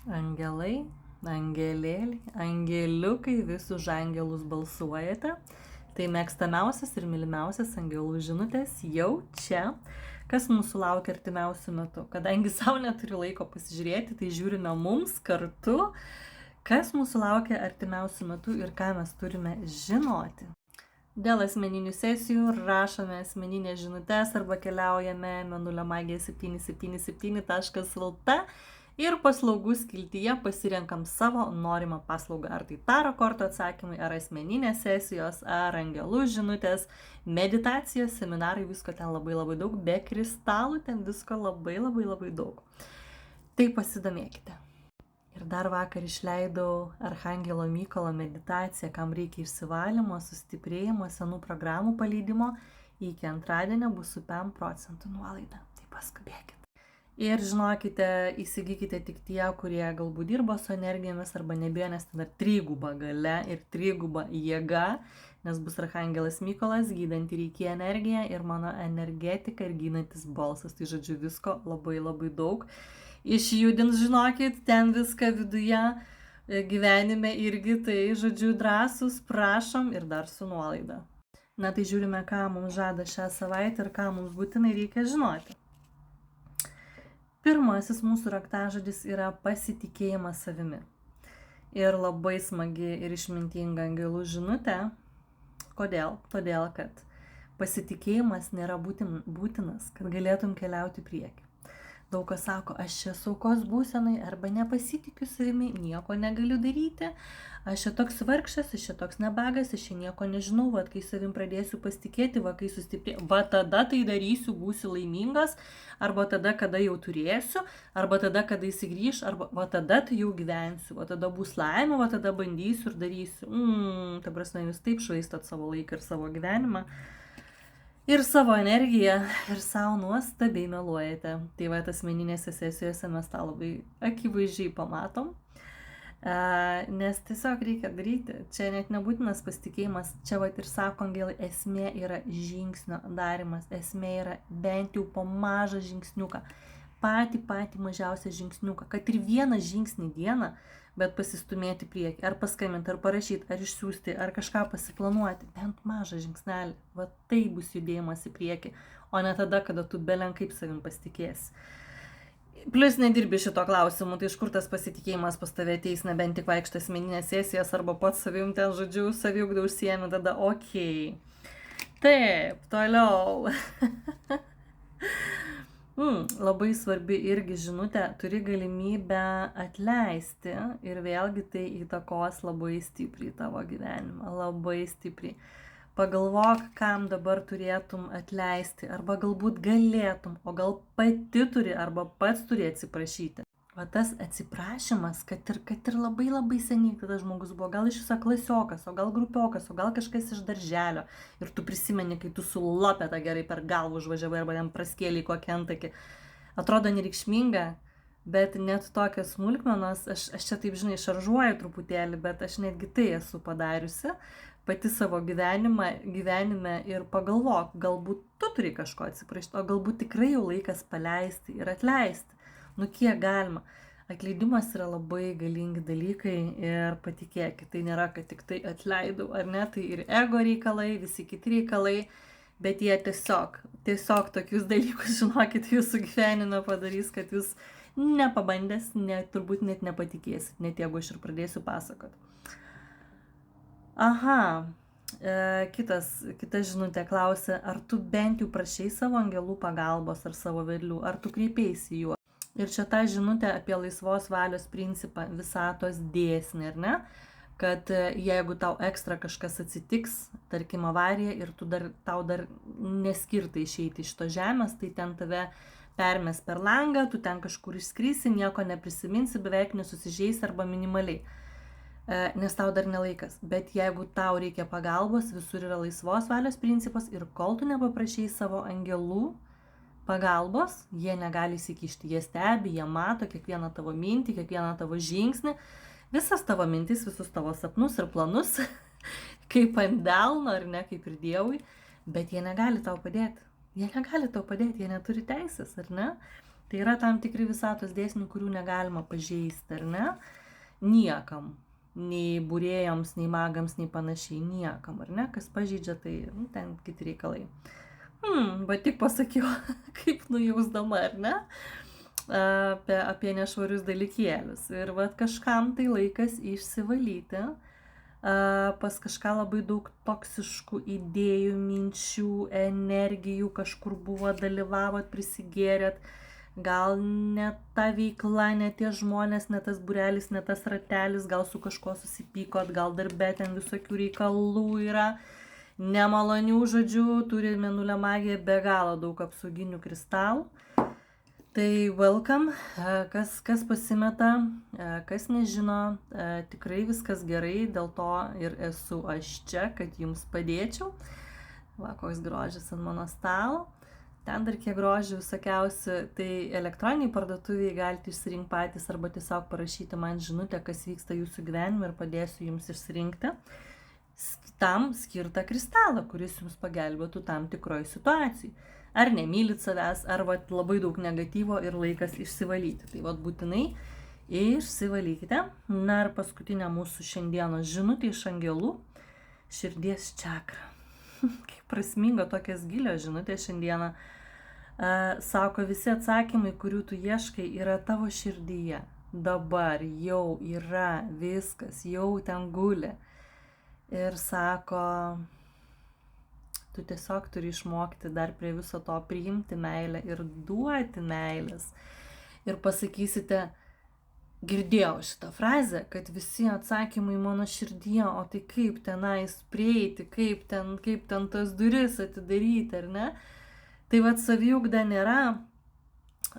Angelai, angelėliai, angeliukai, vis už angelus balsuojate. Tai mėgstamiausias ir mylimiausias angelų žinutės jau čia. Kas mūsų laukia artimiausių metų? Kadangi savo neturiu laiko pasižiūrėti, tai žiūrime mums kartu, kas mūsų laukia artimiausių metų ir ką mes turime žinoti. Dėl asmeninių sesijų rašome asmeninės žinutės arba keliaujame mėnuliamagija777.lt ir paslaugų skiltyje pasirenkam savo norimą paslaugą. Ar tai taro kortų atsakymai, ar asmeninės sesijos, ar angelų žinutės, meditacijos, seminarai, visko ten labai daug, be kristalų ten visko labai daug. Tai pasidomėkite. Ir dar vakar išleidau Archangelo Mykolo meditaciją, kam reikia išsivalymo, sustiprėjimo, senų programų paleidimo. Iki antradienio bus su 5% nuolaida. Tai paskubėkite. Ir žinokite, įsigykite tik tie, kurie galbūt dirbo su energijomis arba nebijo, nes ten dar triguba galia ir triguba jėga, nes bus Archangelas Mykolas, gydanti reiki energiją ir mano energetika ir gydantis balsas. Tai žodžiu visko labai daug. Išjudins, žinokit, ten viską viduje, gyvenime irgi, tai žodžiu drąsus, prašom ir dar su nuolaida. Na tai žiūrime, ką mums žada šią savaitę ir ką mums būtinai reikia žinoti. Pirmasis mūsų raktažodis yra pasitikėjimas savimi. Ir labai smagi ir išmintinga angelų žinutė. Kodėl? Todėl, kad pasitikėjimas nėra būtinas, kad galėtum keliauti prieki. Daug kas sako, aš čia saukos būsenai arba nepasitikiu savimi, nieko negaliu daryti, aš čia toks vargšas, aš čia toks nebagas, aš čia nieko nežinau, va, kai savim pradėsiu pasitikėti, va, kai sustiprėsiu, va, tada tai darysiu, būsiu laimingas, arba tada, kada jau turėsiu, arba tada, kada įsigrįš, arba va, tada tai jau gyvensiu, va, tada bus laimė, va, tada bandysiu ir darysiu. Ta prasme, jūs taip švaistat savo laiką ir savo gyvenimą. Ir savo energiją, ir savo nuostabiai meluojate. Tai va, asmeninėse sesijose mes tą labai akivaizdžiai pamatom. Nes tiesiog reikia daryti. Čia net nebūtinas pasitikėjimas. Čia va ir sako angelai, esmė yra žingsnio darimas. Esmė yra bent jau po mažą žingsniuką. Patį mažiausią žingsniuką. Kad ir vieną žingsnį dieną, bet pasistumėti priekį, ar paskambinti, ar parašyti, ar išsiųsti, ar kažką pasiplanuoti, bent mažą žingsnelį, va tai bus judėjimas į priekį, o ne tada, kada tu belenkaip savim pasitikėsi. Plius nedirbi šito klausimu, tai iš kur tas pasitikėjimas pas tave ateis, nebent tik vaikšto asmeninės sesijas, arba pats savim ten, žodžiu, saviugdą užsiemi, tada okei. Taip, toliau. Labai svarbi irgi žinutė, turi galimybę atleisti ir vėlgi tai įtakos labai stipriai tavo gyvenimą, labai stipriai. Pagalvok, kam dabar turėtum atleisti, arba galbūt galėtum, o gal pati turi, arba pats turi atsiprašyti. O tas atsiprašymas, kad ir labai seniai tada žmogus buvo, gal iš viso klasiokas, o gal grupiokas, o gal kažkas iš darželio. Ir tu prisimeni, kai tu su lopeta gerai per galvą užvažiavai arba ten praskėlei kokią antakį. Atrodo nereikšminga, bet net tokios smulkmenos, aš čia taip, žinai, šaržuoju truputėlį, bet aš netgi tai esu padariusi pati savo gyvenime ir pagalvok, galbūt tu turi kažko atsiprašyti, o galbūt tikrai jau laikas paleisti ir atleisti. Nu kiek galima. Atleidimas yra labai galingi dalykai ir patikėkit, tai nėra, kad tik tai atleidau, ar ne, tai ir ego reikalai, visi kiti reikalai, bet jie tiesiog tokius dalykus, žinokit, jūsų gyvenime padarys, kad jūs nepabandęs, turbūt net nepatikėsit, net jeigu aš ir pradėsiu pasakot. Kita žinutė klausia, ar tu bent jau prašei savo angelų pagalbos ar savo vedlių, ar tu kreipėsi į juos. Ir čia ta žinutė apie laisvos valios principą, visatos dėsnį, ar ne? Kad jeigu tau ekstra kažkas atsitiks, tarkim avarija, ir tau dar neskirta išeiti iš to žemės, tai ten tave permes per langą, tu ten kažkur išskrisi, nieko neprisiminsi, beveik nesusižeisi arba minimaliai. Nes tau dar nelaikas. Bet jeigu tau reikia pagalbos, visur yra laisvos valios principas ir kol tu nepaprašai savo angelų pagalbos, jie negali įsikišti, jie stebi, jie mato kiekvieną tavo mintį, kiekvieną tavo žingsnį, visas tavo mintis, visus tavo sapnus ir planus, kaip ant delno, ar ne, kaip ir Dievui, bet jie negali tau padėti. Jie neturi teisės, ar ne? Tai yra tam tikri visatos dėsniai, kurių negalima pažeisti, ar ne? Niekam. Nei būrėjams, nei magams, nei panašiai. Niekam, ar ne? Kas pažeidžia, tai ten kiti reikalai. Bet tik pasakiau, kaip nujausdama, ar ne? Apie nešvarius dalykėlius. Ir vat kažkam tai laikas išsivalyti. Pas kažką labai daug toksiškų idėjų, minčių, energijų, kažkur buvo, dalyvavot, prisigėrėt, gal ne ta veikla, ne tie žmonės, ne tas būrelis, ne tas ratelis, gal su kažkuo susipykot, gal darbe ten visokių reikalų yra, nemalonių žodžių, turi mėnulio magija be galo daug apsauginių kristalų. Tai welcome, kas pasimeta, kas nežino, tikrai viskas gerai, dėl to ir esu aš čia, kad jums padėčiau. Va, koks grožis ant mano stalo. Ten dar kiek grožių visokiausių, tai elektroniniai parduotuviai galite išsirinkti patys arba tiesiog parašyti man žinutę, kas vyksta jūsų gyvenime ir padėsiu jums išsirinkti tam skirtą kristalą, kuris jums pagelbėtų tam tikroj situacijai. Ar nemylit savęs, ar vat, labai daug negatyvo ir laikas išsivalyti. Tai vat būtinai išsivalykite. Na ir paskutinė mūsų šiandienos žinutė iš angelų. Širdies čakra. Kaip prasminga tokias gilios žinutės šiandieną. Sako, visi atsakymai, kurių tu ieškai, yra tavo širdyje. Dabar jau yra viskas, jau ten guli. Ir sako, tu tiesiog turi išmokti dar prie viso to priimti meilę ir duoti meilės. Ir pasakysite, girdėjau šitą frazę, kad visi atsakymai mano širdyje, o tai kaip tenais prieiti, kaip ten tas duris atidaryti, ar ne? Tai vat saviugda nėra,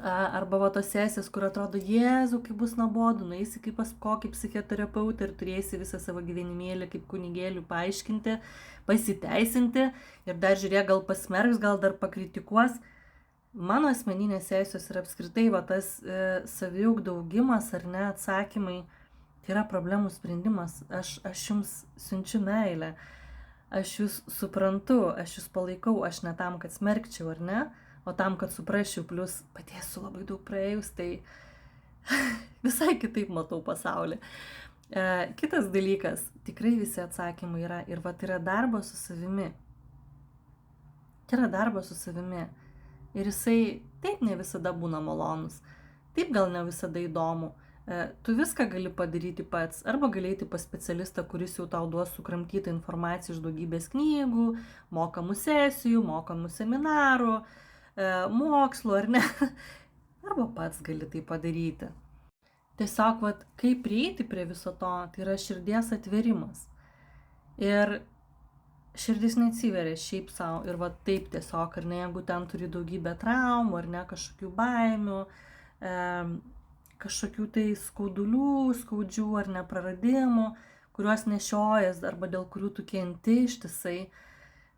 arba va tos sesijas, kur atrodo, Jėzau, kaip bus nuobodu, nueisi kaip pas kokį psichoterapeutą ir turėsi visą savo gyvenimėlį kaip kunigėlių paaiškinti, pasiteisinti ir dar žiūrėk, gal pasmerks, gal dar pakritikuos. Mano asmeninės sesijos ir apskritai va tas saviugda augimas ar ne atsakymai, tai yra problemų sprendimas. Aš jums siunčiu meilę, aš jūs suprantu, aš jūs palaikau, aš ne tam, kad smerkčiau ar ne, o tam, kad suprasčiau, plus pati esu labai daug praėjus, tai visai kitaip matau pasaulį. Kitas dalykas, tikrai visi atsakymai yra ir vat yra darbas su savimi. Tai yra darbas su savimi. Ir jisai taip ne visada būna malonus, taip gal ne visada įdomu. Tu viską gali padaryti pats, arba gali eiti pas specialistą, kuris jau tau duos sukramtytą informaciją iš daugybės knygų, mokamų sesijų, mokamų seminarų, mokslo, ar ne? Arba pats gali tai padaryti. Tiesiog, vat, kaip prieiti prie viso to, tai yra širdies atverimas. Ir širdis neatsiveria šiaip savo ir va taip tiesiog, ar ne, jeigu ten turi daugybę traumų, ar ne, kažkokių baimių, kažkokių tai skaudulių, skaudžių ar nepraradimų, kuriuos nešiojas arba dėl kurių tu kenti ištisai,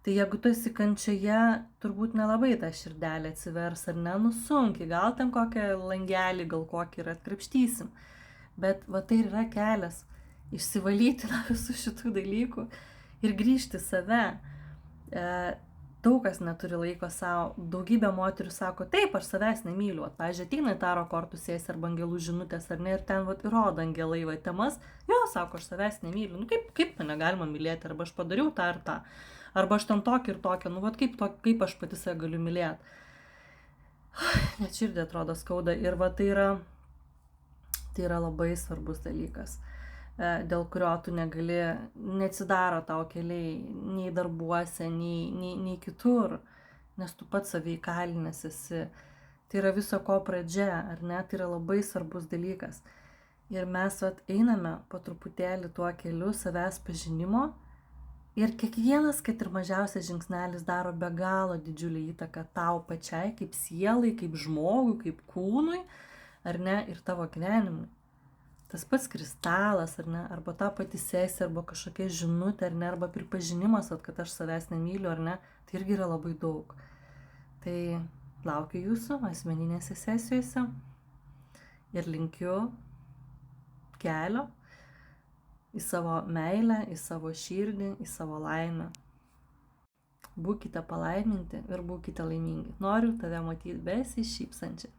tai jeigu tu esi kančioje, turbūt nelabai ta širdelė atsivers ar ne, sunkiai, gal ten kokią langelį, gal kokį ir atkrapštysim. Bet va tai yra kelias išsivalyti nuo visų šitų dalykų ir grįžti save. Daug kas neturi laiko savo, daugybė moterių sako, taip, aš savęs nemyliu. Pavyzdžiui, ateina į taro kortų sesiją arba angelų žinutės, ar ne, ir ten vat, įrodo angelai va, temas, jo, sako, aš savęs nemyliu. Nu, kaip mane galima mylėti, arba aš padariau tą ir tą. Arba aš ten tokį ir tokį, nu, vat, kaip aš pati save galiu mylėti. Net širdį atrodo skauda. Ir va, tai yra labai svarbus dalykas, dėl kurio tu negali, neatsidaro tau keliai nei darbuose, nei kitur, nes tu pats save įkalinęs esi. Tai yra viso ko pradžia, ar ne? Tai yra labai svarbus dalykas. Ir mes vat, einame po truputėlį tuo keliu savęs pažinimo. Ir kiekvienas, kad ir mažiausias žingsnelis daro be galo didžiulį įtaką tau pačiai, kaip sielai, kaip žmogui, kaip kūnui, ar ne, ir tavo gyvenimui. Tas pats kristalas, ar ne, arba ta pati sesija, arba kažkokia žinutė, ar ne, arba pripažinimas, kad aš savęs nemyliu, ar ne, tai irgi yra labai daug. Tai laukiu jūsų asmeninėse sesijose ir linkiu kelio į savo meilę, į savo širdį, į savo laimę. Būkite palaiminti ir būkite laimingi. Noriu tave matyti besišypsančią.